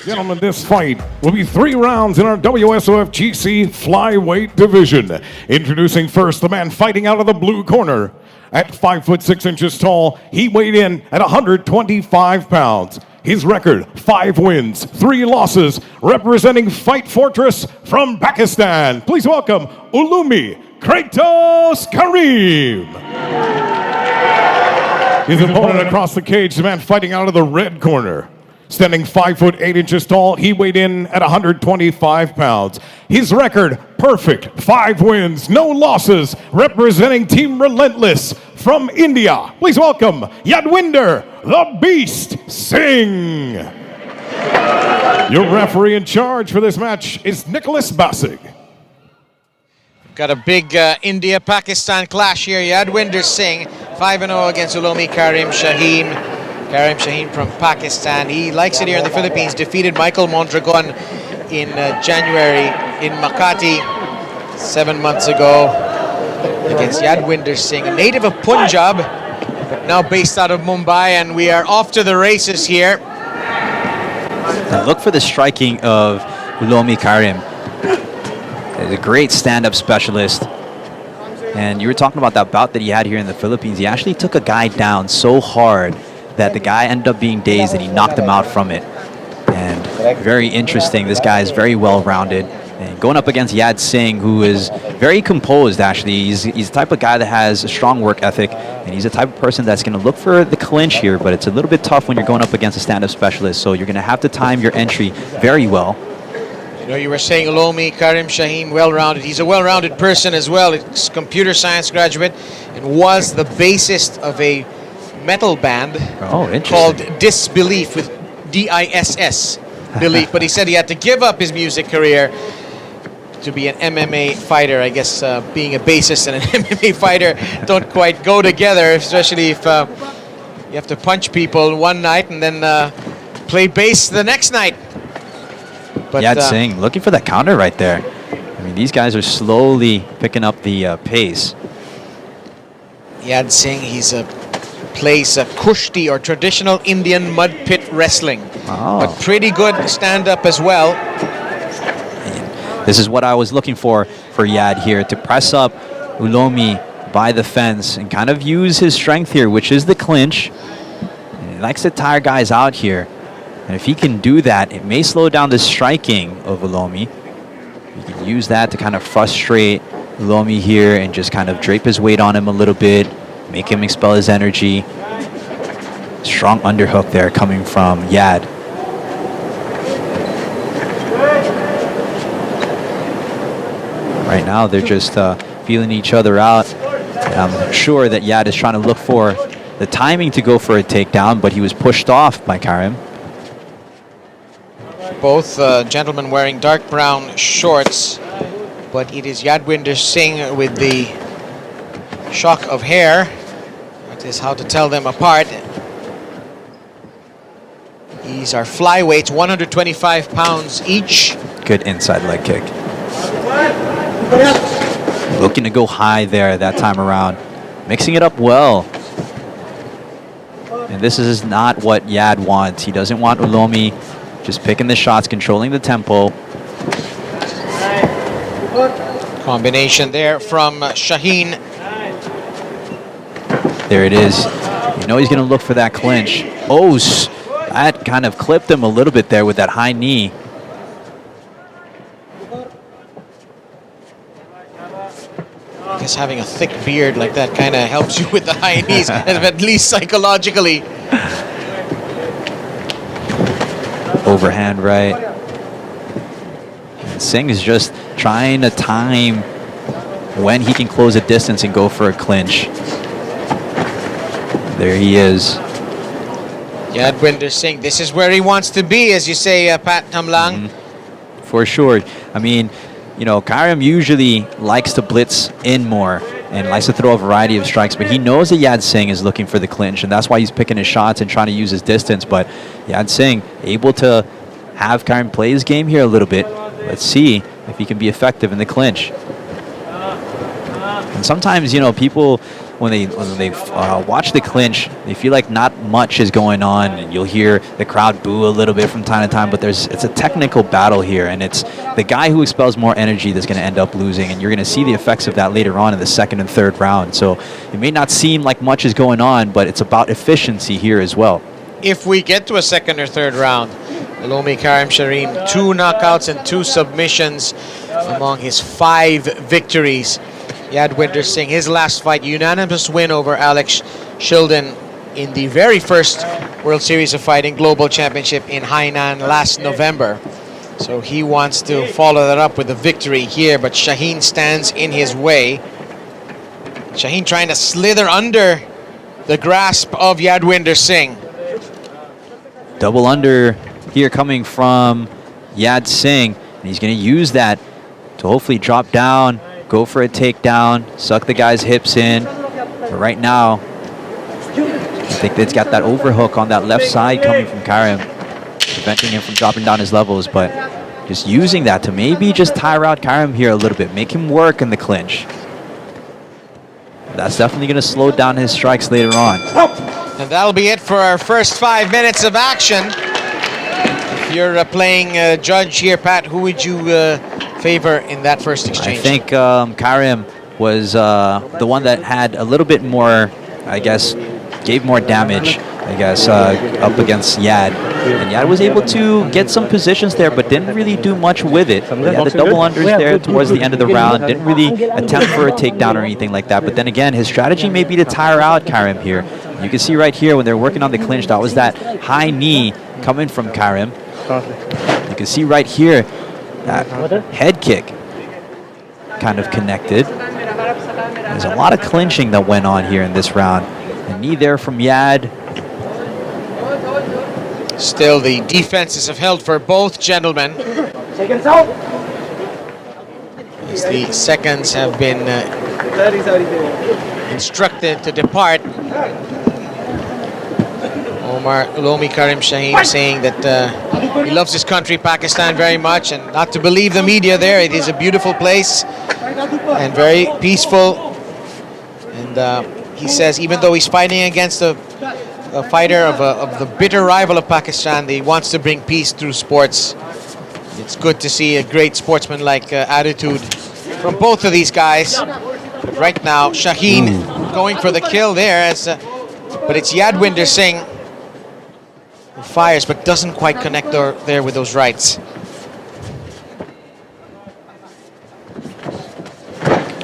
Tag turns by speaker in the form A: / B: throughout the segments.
A: Gentlemen, this fight will be 3 rounds in our WSOF GC flyweight division. Introducing first the man fighting out of the blue corner. At 5 foot 6 inches tall, he weighed in at 125 pounds. His record, 5 wins, 3 losses, representing Fight Fortress from Pakistan. Please welcome Uloomi Karim. His opponent across the cage, the man fighting out of the red corner. Standing 5 foot 8 inches tall, he weighed in at 125 pounds. His record, perfect, 5 wins, no losses, representing Team Relentless from India. Please welcome Yadwinder the Beast Singh. Your referee in charge for this match is Nicholas Bassig.
B: Got a big India-Pakistan clash here. Yadwinder Singh, 5-0 against Uloomi Karim Shaheen. Karim Shaheen from Pakistan. He likes it here in the Philippines. Defeated Michael Mondragon in January in Makati 7 months ago against Yadwinder Singh, a native of Punjab, but now based out of Mumbai, and we are off to the races here.
C: And look for the striking of Uloomi Karim. He's a great stand-up specialist. And you were talking about that bout that he had here in the Philippines. He actually took a guy down so hard that the guy ended up being dazed and he knocked him out from it. And very interesting. This guy is very well-rounded. And going up against Yad Singh, who is very composed, actually. He's the type of guy that has a strong work ethic, and he's the type of person that's going to look for the clinch here, but it's a little bit tough when you're going up against a stand-up specialist, so you're going to have to time your entry very well.
B: You know, you were saying Uloomi Karim Shaheen, well-rounded. He's a well-rounded person as well. He's a computer science graduate and was the bassist of a metal band called Disbelief, with D-I-S-S, Belief. But he said he had to give up his music career to be an MMA fighter. I guess being a bassist and an MMA fighter don't quite go together, especially if you have to punch people one night and then play bass the next night.
C: But Yad Singh looking for that counter right there. I mean, these guys are slowly picking up the pace.
B: Yad Singh, plays kushti, or traditional Indian mud pit wrestling, but pretty good stand-up as well.
C: This is what I was looking for Yad here, to press up Uloomi by the fence and kind of use his strength here, which is the clinch. And he likes to tire guys out here. And if he can do that, it may slow down the striking of Uloomi. He can use that to kind of frustrate Uloomi here and just kind of drape his weight on him a little bit, make him expel his energy. Strong underhook there coming from Yad. Right now they're just feeling each other out. I'm sure that Yad is trying to look for the timing to go for a takedown, but he was pushed off by Karim.
B: Both gentlemen wearing dark brown shorts, but it is Yadwinder Singh with the shock of hair. That is how to tell them apart. These are flyweights, 125 pounds each.
C: Good inside leg kick. Looking to go high there that time around. Mixing it up well. And this is not what Yad wants. He doesn't want Uloomi just picking the shots, controlling the tempo.
B: Combination there from Shaheen.
C: There it is. You know he's going to look for that clinch. Oh, that kind of clipped him a little bit there with that high knee.
B: I guess having a thick beard like that kind of helps you with the high knees, at least psychologically.
C: Overhand right. And Singh is just trying to time when he can close a distance and go for a clinch. There he is.
B: Yadwinder Singh, this is where he wants to be, as you say, Pat Tamlang.
C: For sure. I mean, you know, Karim usually likes to blitz in more and likes to throw a variety of strikes, but he knows that Yad Singh is looking for the clinch, and that's why he's picking his shots and trying to use his distance. But Yad Singh able to have Karim play his game here a little bit. Let's see if he can be effective in the clinch. And sometimes, you know, people when they watch the clinch, they feel like not much is going on, and you'll hear the crowd boo a little bit from time to time. But it's a technical battle here, and it's the guy who expels more energy that's going to end up losing, and you're going to see the effects of that later on in the second and third round. So it may not seem like much is going on, but it's about efficiency here as well.
B: If we get to a second or third round, Uloomi Karim Shaheen, 2 knockouts and 2 submissions among his 5 victories. Yadwinder Singh, his last fight, unanimous win over Alex Shilden in the very first World Series of Fighting Global Championship in Hainan last November. So he wants to follow that up with a victory here, but Shaheen stands in his way. Shaheen trying to slither under the grasp of Yadwinder Singh.
C: Double under here coming from Yad Singh. And he's going to use that to hopefully drop down, go for a takedown, suck the guy's hips in. But right now, I think that's got that overhook on that left side coming from Karim, preventing him from dropping down his levels. But just using that to maybe just tire out Karim here a little bit, make him work in the clinch. That's definitely going to slow down his strikes later on.
B: And that'll be it for our first 5 minutes of action. If you're playing judge here, Pat, who would you favor in that first exchange?
C: I think Karim was the one that had a little bit more, I guess, gave more damage, I guess, up against Yad. And Yad was able to get some positions there, but didn't really do much with it. He had the double unders there towards the end of the round, didn't really attempt for a takedown or anything like that. But then again, his strategy may be to tire out Karim here. You can see right here when they're working on the clinch, that was that high knee coming from Karim. You can see right here, that head kick kind of connected. There's a lot of clinching that went on here in this round. A knee there from Yad.
B: Still, the defenses have held for both gentlemen. As the seconds have been instructed to depart. Uloomi Karim Shaheen saying that he loves his country, Pakistan, very much, and not to believe the media there. It is a beautiful place and very peaceful. And he says even though he's fighting against a fighter of the bitter rival of Pakistan, he wants to bring peace through sports. It's good to see a great sportsman-like attitude from both of these guys. But right now, Shaheen going for the kill there, but it's Yadwinder Singh who fires but doesn't quite connect there with those rights.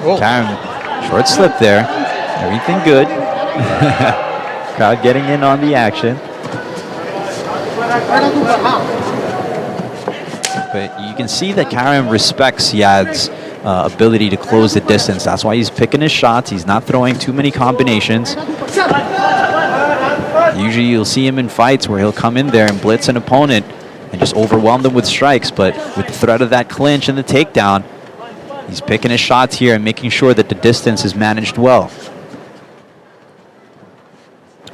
C: Karim, short slip there. Everything good. Crowd getting in on the action. But you can see that Karim respects Yad's ability to close the distance. That's why he's picking his shots. He's not throwing too many combinations. Usually you'll see him in fights where he'll come in there and blitz an opponent and just overwhelm them with strikes. But with the threat of that clinch and the takedown, he's picking his shots here and making sure that the distance is managed well.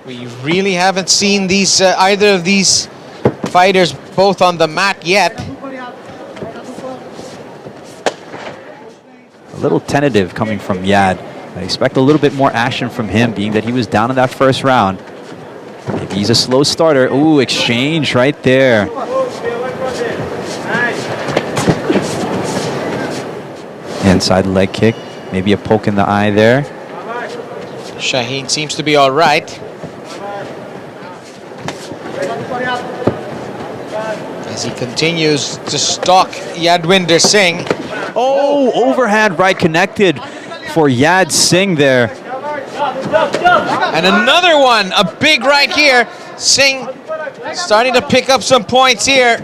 B: We really haven't seen these either of these fighters both on the mat yet.
C: A little tentative coming from Yad. I expect a little bit more action from him, being that he was down in that first round. Maybe he's a slow starter. Ooh, exchange right there. Inside leg kick. Maybe a poke in the eye there.
B: Shaheen seems to be all right. As he continues to stalk Yadwinder Singh.
C: Oh, overhand right connected for Yad Singh there.
B: And another one, a big right here. Singh starting to pick up some points here.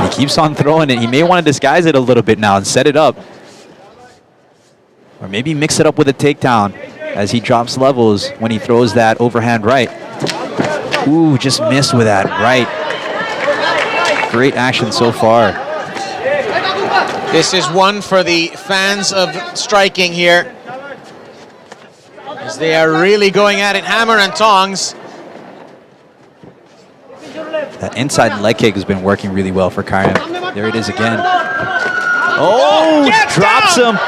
C: He keeps on throwing it. He may want to disguise it a little bit now and set it up. Or maybe mix it up with a takedown as he drops levels when he throws that overhand right. Ooh, just missed with that right. Great action so far.
B: This is one for the fans of striking here, as they are really going at it hammer and tongs.
C: That inside leg kick has been working really well for Karim. There it is again. Oh, drops
B: down.
C: him.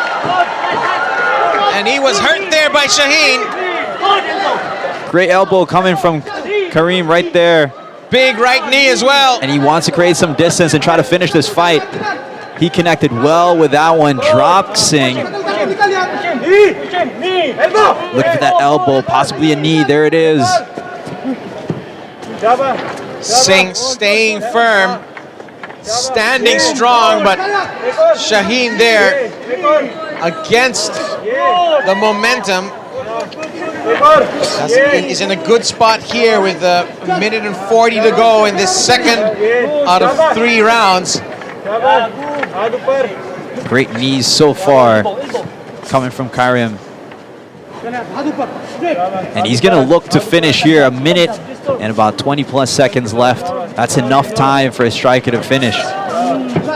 B: And he was hurt there by Shaheen.
C: Great elbow coming from Karim right there.
B: Big right knee as well.
C: And he wants to create some distance and try to finish this fight. He connected well with that one, dropped Singh. Looking for that elbow, possibly a knee. There it is.
B: Singh staying firm, standing strong, but Shaheen there against the momentum. He's in a good spot here with a minute and 40 to go in this second out of 3 rounds.
C: Great knees so far coming from Karim. And he's going to look to finish here. A minute and about 20 plus seconds left. That's enough time for a striker to finish.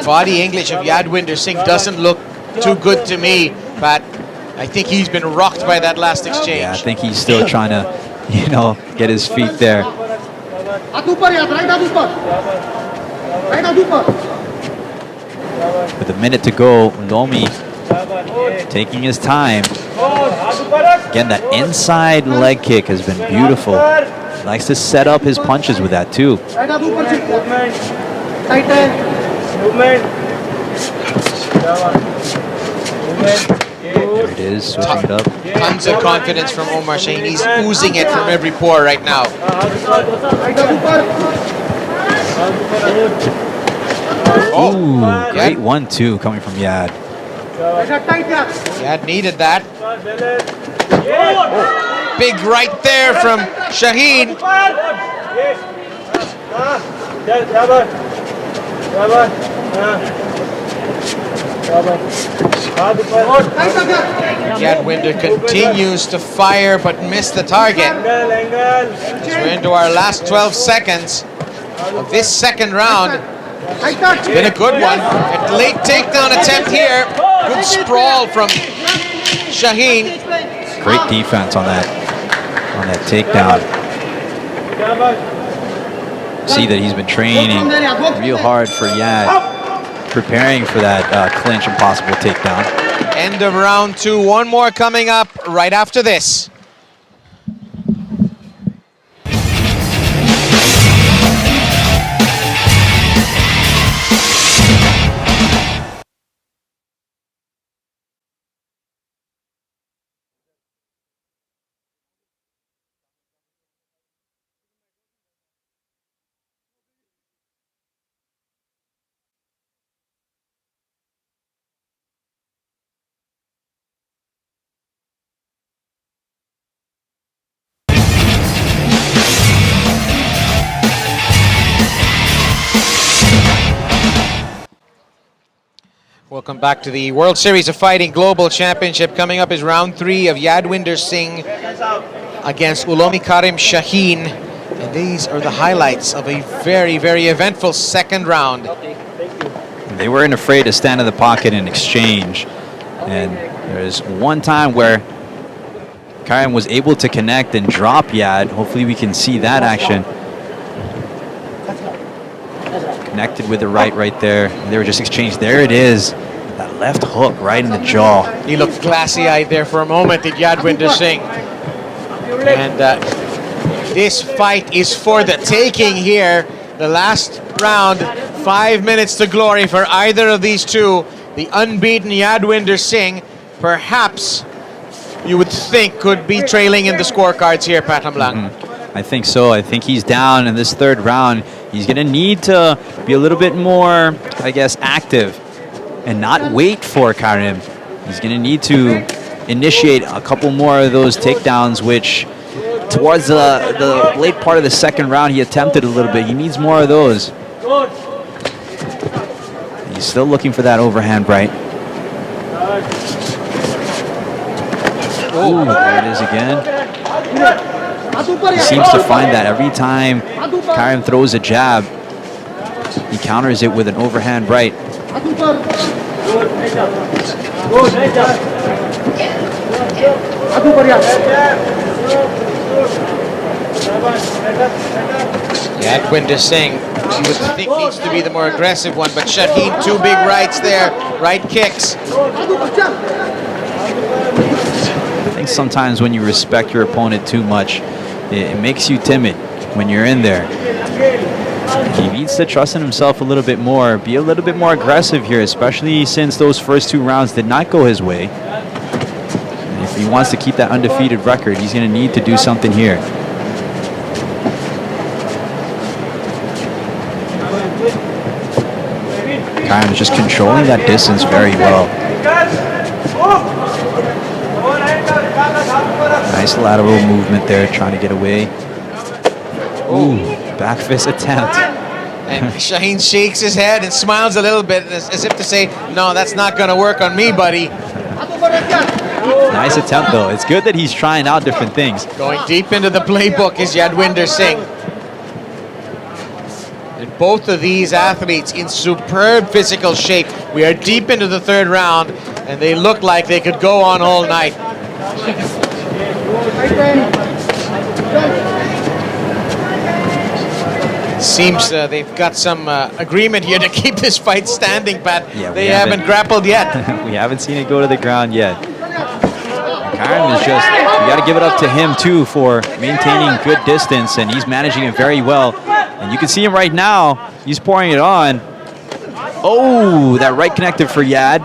B: Body English of Yadwinder Singh doesn't look too good to me, but I think he's been rocked by that last exchange.
C: Yeah, I think he's still trying to, you know, get his feet there. With a minute to go, Uloomi taking his time. Again, that inside leg kick has been beautiful. He likes to set up his punches with that too. There it is, switching it up.
B: Tons of confidence from Omar Shaheen. He's oozing it from every pore right now.
C: Ooh, great 1-2 coming from Yad.
B: Yad needed that. Big right there from Shaheen. Yadwinder continues to fire but missed the target. As we're into our last 12 seconds of this second round. It's been a good one. A late takedown attempt here. Good sprawl from Shaheen.
C: Great defense on that takedown. See that he's been training real hard for Yad, preparing for that clinch and possible takedown.
B: End of round 2. One more coming up right after this. Welcome back to the World Series of Fighting Global Championship. Coming up is round 3 of Yadwinder Singh against Uloomi Karim Shaheen. And these are the highlights of a very, very eventful second round.
C: They weren't afraid to stand in the pocket and exchange. And there's one time where Karim was able to connect and drop Yad. Hopefully we can see that action. Connected with the right there. They were just exchanged. There it is. That left hook right in the jaw.
B: He looked glassy-eyed there for a moment, did Yadwinder Singh. And this fight is for the taking here. The last round, 5 minutes to glory for either of these two. The unbeaten Yadwinder Singh, perhaps you would think could be trailing in the scorecards here, Pat Hamlang.
C: I think so. I think he's down in this third round. He's going to need to be a little bit more, I guess, active and not wait for Karim. He's going to need to initiate a couple more of those takedowns, which towards the late part of the second round, he attempted a little bit. He needs more of those. He's still looking for that overhand right. Ooh, there it is again. He seems to find that every time Karim throws a jab, he counters it with an overhand right.
B: Yadwinder Singh, you would think needs to be the more aggressive one, but Shaheen, 2 big rights there, right kicks.
C: I think sometimes when you respect your opponent too much, it makes you timid when you're in there. He needs to trust in himself a little bit more, be a little bit more aggressive here, especially since those first 2 rounds did not go his way. And if he wants to keep that undefeated record, he's going to need to do something here. Karim is just controlling that distance very well. Nice lateral movement there, trying to get away. Ooh, back fist attempt.
B: And Shaheen shakes his head and smiles a little bit as if to say, no, that's not going to work on me, buddy.
C: Nice attempt, though. It's good that he's trying out different things.
B: Going deep into the playbook is Yadwinder Singh. And both of these athletes in superb physical shape. We are deep into the 3rd round, and they look like they could go on all night. Seems they've got some agreement here to keep this fight standing, Pat.
C: Yeah,
B: they haven't grappled yet.
C: We haven't seen it go to the ground yet. Karim is just, you got to give it up to him too for maintaining good distance, and he's managing it very well. And you can see him right now, he's pouring it on. Oh, that right connected for Yad.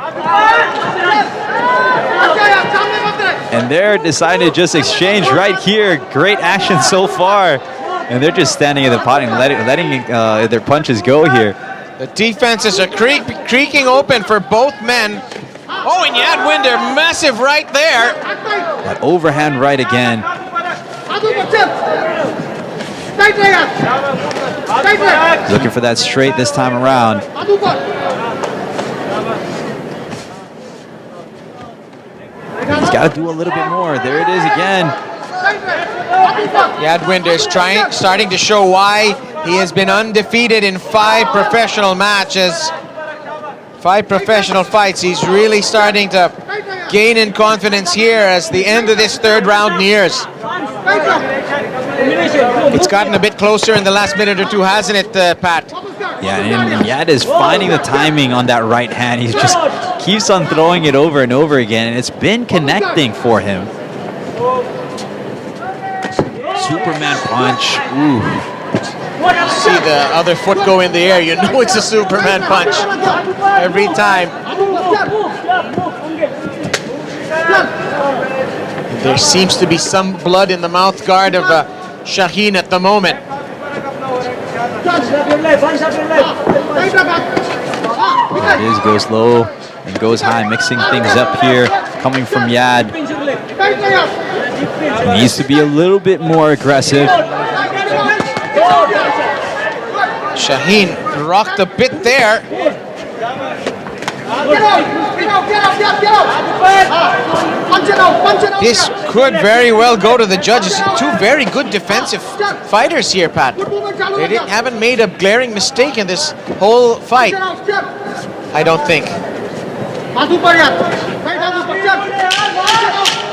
C: And they're deciding to just exchange right here. Great action so far. And they're just standing in the pot and letting their punches go here.
B: The defenses are creaking open for both men. Oh, and Yadwinder, massive right there.
C: That overhand right again. Looking for that straight this time around. He's got to do a little bit more. There it is again.
B: Yadwinder is starting to show why he has been undefeated in 5 professional matches. 5 professional fights. He's really starting to gain in confidence here as the end of this 3rd round nears. It's gotten a bit closer in the last minute or 2, hasn't it, Pat?
C: Yeah, and Yad is finding the timing on that right hand. He just keeps on throwing it over and over again, and it's been connecting for him. Superman punch. Ooh.
B: You see the other foot go in the air, you know it's a Superman punch every time. There seems to be some blood in the mouth guard of Shaheen at the moment.
C: It is, goes low and goes high, mixing things up here, coming from Yad. He needs to be a little bit more aggressive.
B: Shaheen rocked a bit there. This could very well go to the judges. 2 very good defensive fighters here, Pat. They haven't made a glaring mistake in this whole fight, I don't think.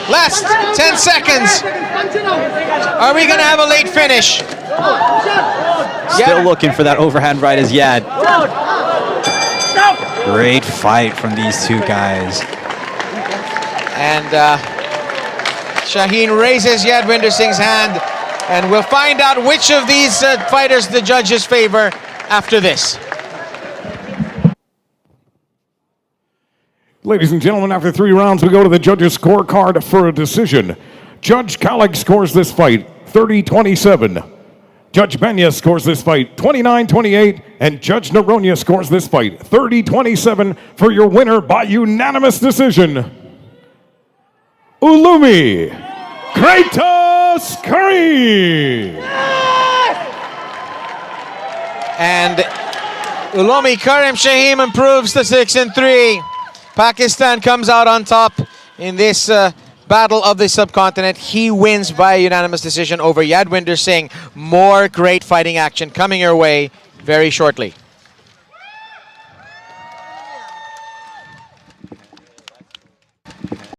B: Last 10 seconds. Are we going to have a late finish?
C: Still looking for that overhand right as Yad. Great fight from these 2 guys.
B: And Shaheen raises Yadwinder Singh's hand, and we'll find out which of these fighters the judges favor after this.
A: Ladies and gentlemen, after 3 rounds, we go to the judges' scorecard for a decision. Judge Kallig scores this fight 30-27. Judge Benya scores this fight 29-28, and Judge Noronha scores this fight 30-27 for your winner by unanimous decision, Uloomi Karim.
B: And Uloomi Karim Shaheen improves to 6-3. Pakistan comes out on top in this battle of the subcontinent. He wins by unanimous decision over Yadwinder Singh. More great fighting action coming your way very shortly.